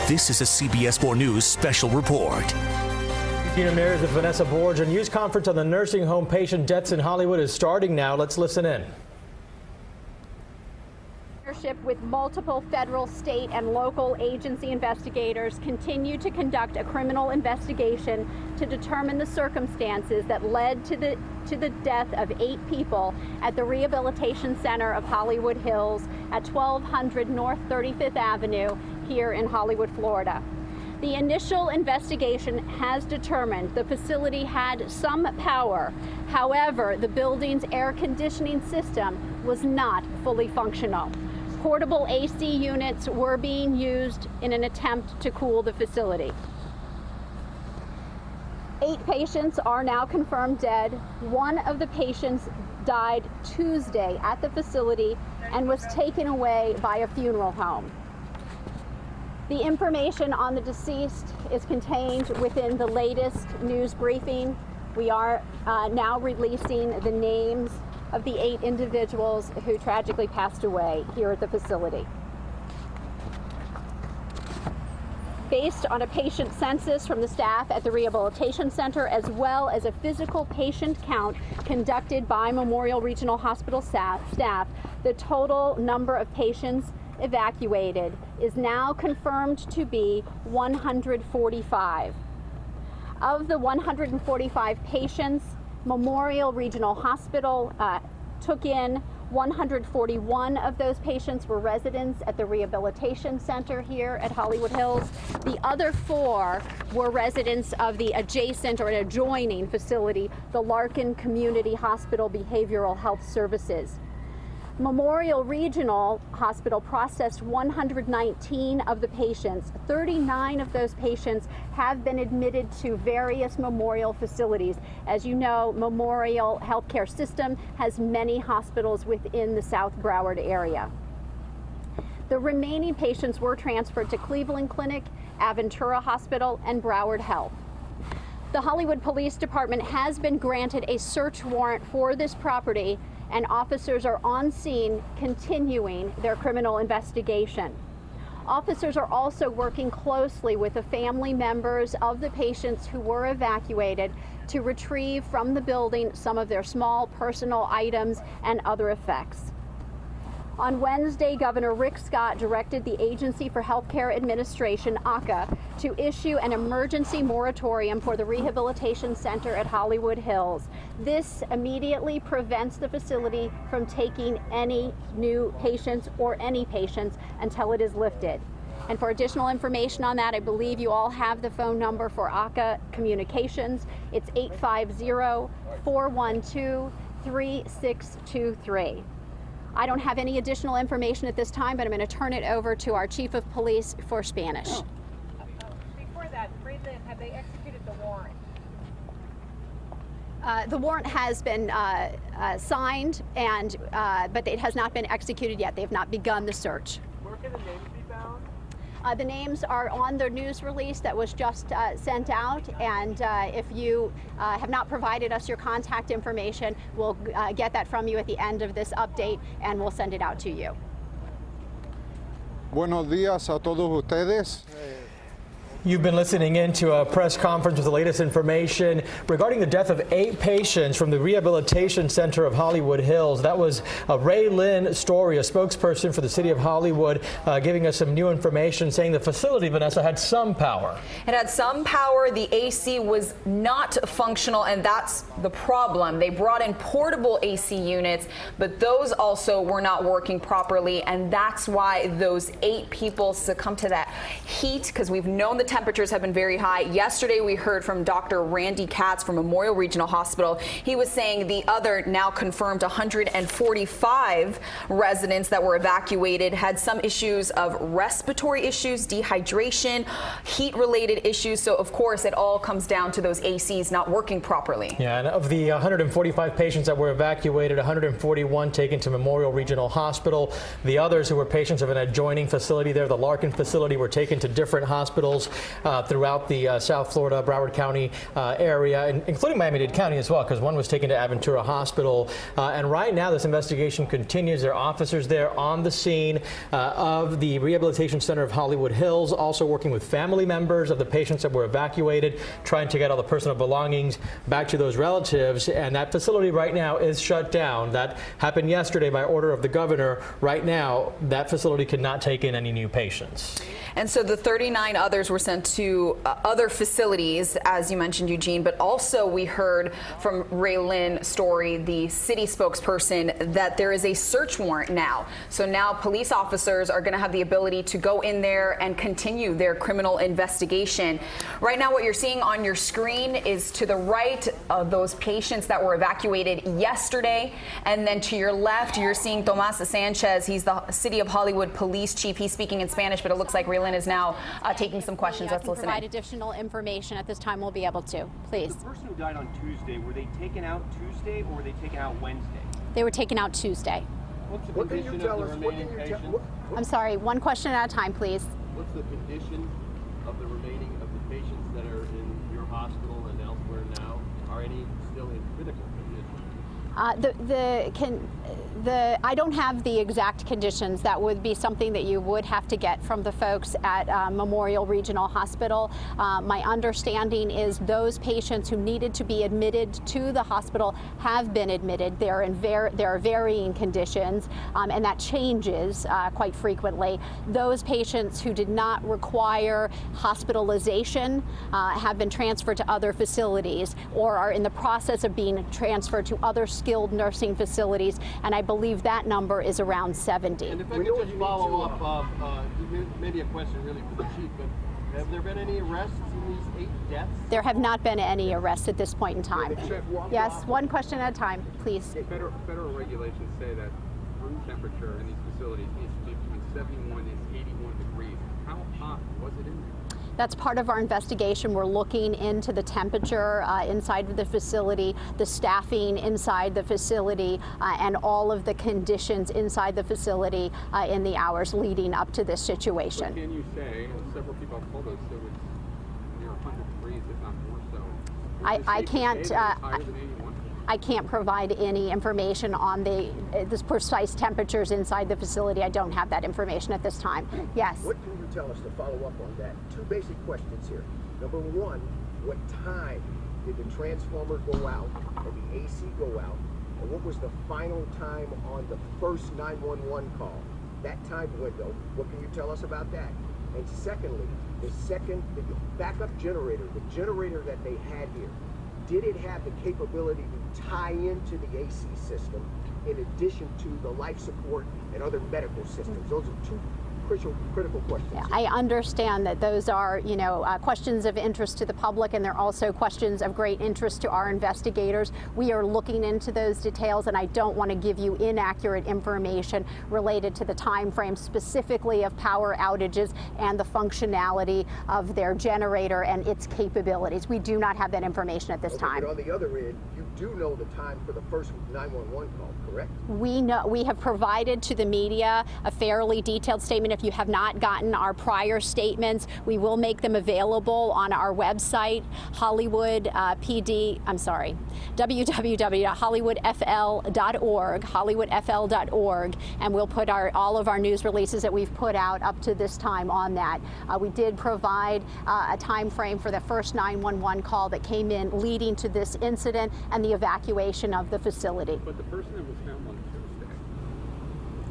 This is a CBS 4 News special report. News with Vanessa Borge. A news conference on the nursing home patient deaths in Hollywood is starting now. Let's listen in. With multiple federal, state, and local agency investigators continue to conduct a criminal investigation to determine the circumstances that led to the death of 8 people at the Rehabilitation Center of Hollywood Hills at 1200 North 35th Avenue here in Hollywood, Florida. The initial investigation has determined the facility had some power. However, the building's air conditioning system was not fully functional. Portable AC units were being used in an attempt to cool the facility. 8 patients are now confirmed dead. 1 of the patients died Tuesday at the facility and was taken away by a funeral home. The information on the deceased is contained within the latest news briefing. We are now releasing the names of the 8 individuals who tragically passed away here at the facility. Based on a patient census from the staff at the Rehabilitation Center, as well as a physical patient count conducted by Memorial Regional Hospital staff, the total number of patients evacuated is now confirmed to be 145. Of the 145 patients, Memorial Regional Hospital took in 141 of those patients were residents at the Rehabilitation Center here at Hollywood Hills. The other 4 were residents of the adjacent or adjoining facility, the Larkin Community Hospital Behavioral Health Services. Memorial Regional Hospital processed 119 of the patients. 39 of those patients have been admitted to various Memorial facilities. As you know, Memorial Healthcare System has many hospitals within the South Broward area. The remaining patients were transferred to Cleveland Clinic, Aventura Hospital, and Broward Health. The Hollywood Police Department has been granted a search warrant for this property, and officers are on scene continuing their criminal investigation. Officers are also working closely with the family members of the patients who were evacuated to retrieve from the building some of their small personal items and other effects. On Wednesday, Governor Rick Scott directed the Agency for Healthcare Administration, AHCA, to issue an emergency moratorium for the Rehabilitation Center at Hollywood Hills. This immediately prevents the facility from taking any new patients or any patients until it is lifted. And for additional information on that, I believe you all have the phone number for AHCA Communications. It's 850-412-3623. I don't have any additional information at this time, but I'm going to turn it over to our Chief of Police for Spanish. Before that, have they executed the warrant? The warrant has been signed, and but it has not been executed yet. They have not begun the search. Where can the names be found? The names are on the news release that was just sent out, and if you have not provided us your contact information, we'll get that from you at the end of this update, and we'll send it out to you. Buenos días a todos ustedes. You've been listening in to a press conference with the latest information regarding the death of 8 patients from the Rehabilitation Center of Hollywood Hills. That was Ray Lynn Story, a spokesperson for the city of Hollywood, giving us some new information, saying the facility, Vanessa, had some power. It had some power. The AC was not functional, and that's the problem. They brought in portable AC units, but those also were not working properly, and that's why those 8 people succumbed to that heat, because we've known the temperatures have been very high. Yesterday, we heard from Dr. Randy Katz from Memorial Regional Hospital. He was saying the other now confirmed 145 residents that were evacuated had some issues of respiratory issues, dehydration, heat-related issues. So, of course, it all comes down to those ACs not working properly. Yeah, and of the 145 patients that were evacuated, 141 taken to Memorial Regional Hospital. The others who were patients of an adjoining facility there, the Larkin facility, were taken to different hospitals. throughout the South Florida, Broward County area, including Miami-Dade County as well, because one was taken to Aventura Hospital. And right now, this investigation continues. There are officers there on the scene of the Rehabilitation Center of Hollywood Hills, also working with family members of the patients that were evacuated, trying to get all the personal belongings back to those relatives. And that facility right now is shut down. That happened yesterday by order of the governor. Right now, that facility cannot take in any new patients. And so the 39 others were sent to other facilities, as you mentioned, Eugene, but also we heard from Raylyn Story, the city spokesperson, that there is a search warrant now. So now police officers are going to have the ability to go in there and continue their criminal investigation. Right now, what you're seeing on your screen is to the right of those patients that were evacuated yesterday. And then to your left, you're seeing Tomas Sanchez. He's the City of Hollywood police chief. He's speaking in Spanish, but it looks like Raylyn is now taking some questions. Let's listen. Provide additional information at this time. We'll be able to. Please. The person who died on Tuesday, were they taken out Tuesday or were they taken out Wednesday? They were taken out Tuesday. What's the condition of the remaining patients? I'm sorry, one question at a time, please. What's the condition of the remaining of the patients that are in your hospital and elsewhere now? Are any still in critical condition? I don't have the exact conditions. That would be something that you would have to get from the folks at Memorial Regional Hospital. My understanding is those patients who needed to be admitted to the hospital have been admitted. There are varying conditions, and that changes quite frequently. Those patients who did not require hospitalization have been transferred to other facilities or are in the process of being transferred to other skilled nursing facilities, and I believe that number is around 70. And if I could just follow up, maybe a question really for the chief, but have there been any arrests in these 8 deaths? There have not been any arrests at this point in time. Yes, one question at a time, please. Federal regulations say that room temperature in these facilities needs to be between 71 and 81 degrees. How hot was it in there? That's part of our investigation. We're looking into the temperature inside of the facility, the staffing inside the facility, and all of the conditions inside the facility in the hours leading up to this situation. What can you say, and several people have told us it was near 100 degrees, if not more so. I can't. I can't provide any information on the precise temperatures inside the facility. I don't have that information at this time. Yes. What can you tell us to follow up on that? 2 basic questions here. Number 1, what time did the transformer go out and the AC go out? And what was the final time on the first 911 call? That time window, what can you tell us about that? And secondly, the backup generator, the generator that they had here, did it have the capability to tie into the AC system in addition to the life support and other medical systems? Those are 2 critical questions. Yeah, I understand that those are, questions of interest to the public, and they're also questions of great interest to our investigators. We are looking into those details, and I don't want to give you inaccurate information related to the time frame specifically of power outages and the functionality of their generator and its capabilities. We do not have that information at this time. But on the other end, you do know the time for the first 911 call, correct? We have provided to the media a fairly detailed statement. If you have not gotten our prior statements, we will make them available on our website, www.hollywoodfl.org, and we'll put all of our news releases that we've put out up to this time on that. We did provide a time frame for the first 911 call that came in leading to this incident and the evacuation of the facility. But the person that was found on Tuesday,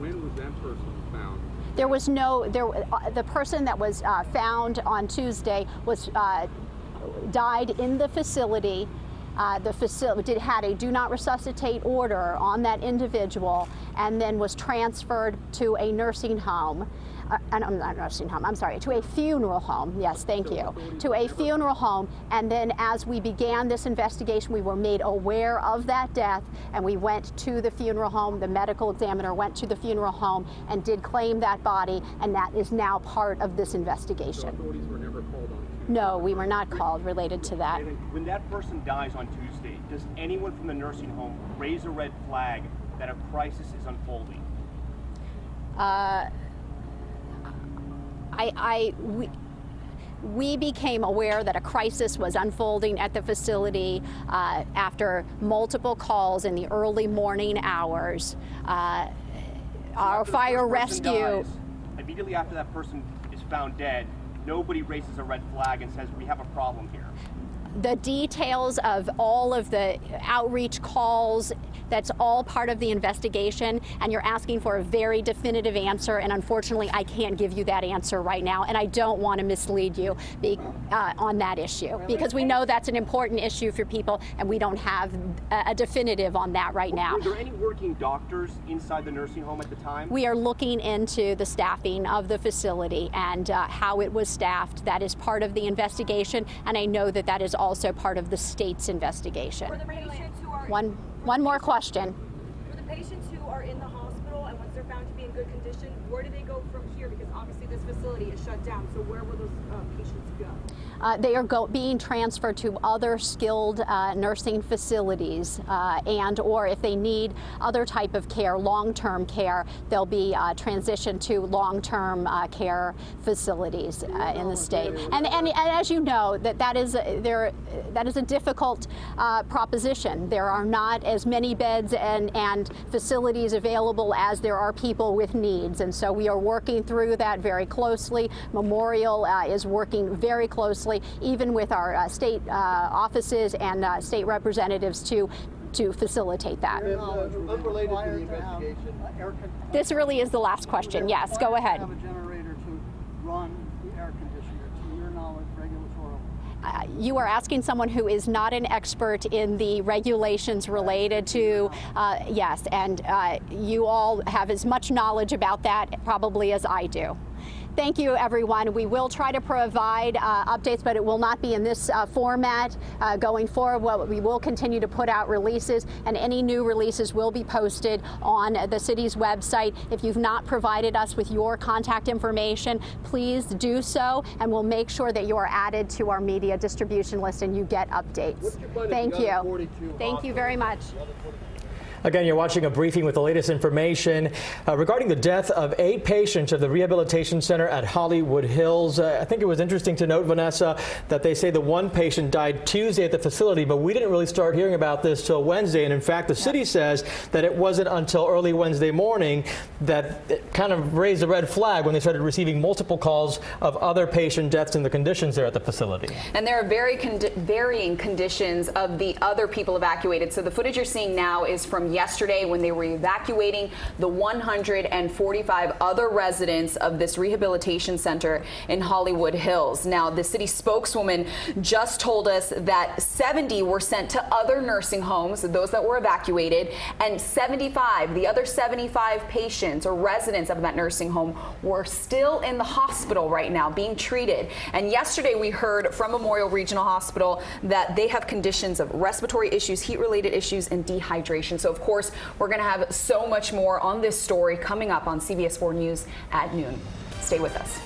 when was that person found? There was the person that was found on Tuesday was died in the facility. The facility had a do not resuscitate order on that individual, and then was transferred to a nursing home. Not nursing home, I'm sorry, to a funeral home. Yes, thank you. To a funeral home. And then as we began this investigation, we were made aware of that death, and we went to the funeral home. The medical examiner went to the funeral home and did claim that body, and that is now part of this investigation. So authorities were never called on Tuesday? No, we were not called related to that. And when that person dies on Tuesday, does anyone from the nursing home raise a red flag that a crisis is unfolding? We became aware that a crisis was unfolding at the facility after multiple calls in the early morning hours. Our fire rescue. Immediately after that person is found dead, nobody raises a red flag and says, we have a problem here. The details of all of the outreach calls, that's all part of the investigation, and you're asking for a very definitive answer, and unfortunately I can't give you that answer right now, and I don't want to mislead you on that issue, because we know that's an important issue for people, and we don't have a definitive on that right now. Were there any working doctors inside the nursing home at the time? We are looking into the staffing of the facility and how it was staffed. That is part of the investigation, and I know that that is also part of the state's investigation. For the patients who are One more question. For the patients who are in the hospital and once they're found to be in good condition, where do they go from here? Because obviously this facility is shut down. So where will those patients go? They are being transferred to other skilled nursing facilities, and or if they need other type of care, long-term care, they'll be transitioned to long-term care facilities in the state. And as you know, that is a difficult proposition. There are not as many beds and facilities available as there are people with needs, and so we are working through that very closely. Memorial is working very closely, even with our state offices and state representatives to facilitate that. Unrelated to the investigation. This really is the last question. Yes, go ahead. Have a generator to run the air conditioner, to your knowledge, regulatorily? You are asking someone who is not an expert in the regulations related to, yes, and you all have as much knowledge about that probably as I do. Thank you, everyone. We will try to provide updates, but it will not be in this format going forward. We will continue to put out releases, and any new releases will be posted on the city's website. If you've not provided us with your contact information, please do so, and we'll make sure that you are added to our media distribution list and you get updates. Thank you. Thank you very much. Again, you're watching a briefing with the latest information regarding the death of 8 patients of the Rehabilitation Center at Hollywood Hills. I think it was interesting to note, Vanessa, that they say the one patient died Tuesday at the facility, but we didn't really start hearing about this till Wednesday. And in fact, the city says that it wasn't until early Wednesday morning that it kind of raised a red flag when they started receiving multiple calls of other patient deaths and the conditions there at the facility. And there are varying conditions of the other people evacuated. So the footage you're seeing now is from yesterday when they were evacuating the 145 other residents of this rehabilitation center in Hollywood Hills. Now, the city spokeswoman just told us that 70 were sent to other nursing homes, those that were evacuated, and the other 75 patients or residents of that nursing home were still in the hospital right now being treated. And yesterday we heard from Memorial Regional Hospital that they have conditions of respiratory issues, heat-related issues, and dehydration. So, of course, we're going to have so much more on this story coming up on CBS 4 News at noon. Stay with us.